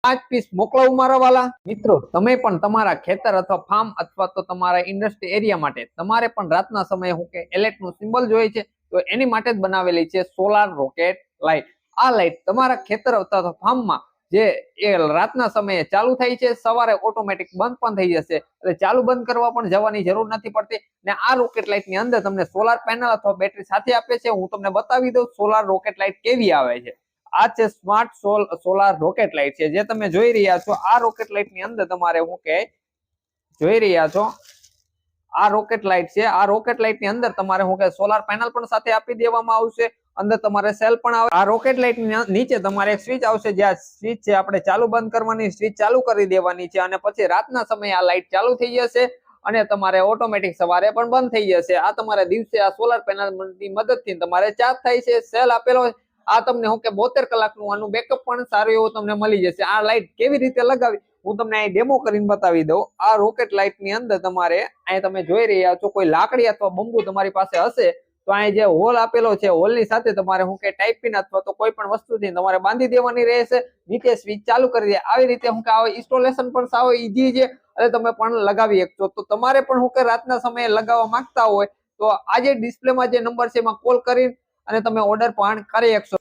5 piece મોકલાવું મારા વાલા મિત્રો। તમે પણ તમારા ખેતર અથવા ફાર્મ અથવા તો તમારા ઇન્ડસ્ટ્રી એરિયા માટે તમારે પણ રાતના સમયે હું કે એલર્ટ નું સિમ્બોલ જોઈએ છે, તો એની માટે જ બનાવેલી છે સોલાર રોકેટ લાઇટ। આ લાઇટ તમારા ખેતર અથવા તો ફાર્મમાં જે એ રાતના સમયે ચાલુ થાય છે, સવારે ઓટોમેટિક બંધ પણ થઈ જશે, એટલે ચાલુ બંધ કરવા પણ જવાની જરૂર નથી પડતી। ને આ રોકેટ લાઇટ ની અંદર તમને સોલાર પેનલ અથવા બેટરી સાથે આપે છે। હું તમને બતાવી દઉં સોલાર રોકેટ લાઇટ કેવી આવે છે। આ છે સ્માર્ટ સોલાર રોકેટ લાઇટ છે, જે તમે જોઈ રહ્યા છો। આ રોકેટ લાઇટ ની અંદર તમારે હું કે જોઈ રહ્યા છો આ રોકેટ લાઇટ છે। આ રોકેટ લાઇટ ની અંદર તમારે હું કે સોલાર પેનલ પણ સાથે આપી દેવામાં આવશે, અંદર તમારે સેલ પણ આવે। આ રોકેટ લાઇટ નીચે તમારે એક સ્વિચ આવશે, જે સ્વિચ છે આપણે ચાલુ બંધ કરવાની, સ્વિચ ચાલુ કરી દેવાની છે, અને પછી રાતના સમયે આ લાઇટ ચાલુ થઈ જશે અને તમારે ઓટોમેટિક સવારે પણ બંધ થઈ જશે। આ તમારે દિવસે આ સોલાર પેનલ ની મદદથી તમારે ચાર્જ થાય છે, સેલ આપેલો। આ તમને હું કે 72 કલાકનું આનું બેકઅપ પણ સારું એવું તમને મળી જશે। આ લાઇટ કેવી રીતે લગાવી હું તમને અહીં ડેમો કરીને બતાવી દઉં। આ રોકેટ લાઇટ ની અંદર તમારે અહીં તમે જોઈ રહ્યા છો કોઈ લાકડી અથવા બંબુ તમારી પાસે હશે તો અહીં જે હોલ આપેલો છે, હોલ ની સાથે તમારે હું કે ટાઈપિંગ અથવા તો કોઈ પણ વસ્તુથી તમારે બાંધી દેવાની રહેશે, નીચે સ્વિચ ચાલુ કરી દે। આવી રીતે હું કે ઇન્સ્ટોલેશન પણ સાવ ઈઝી છે, એટલે તમે પણ લગાવી શકશો। તો તમારે પણ હું કે રાતના સમયે લગાવવા માંગતા હોય તો આજે ડિસ્પ્લેમાં જે નંબર છે એમાં કોલ કરી અને તમે ઓર્ડર પણ કરી શકશો।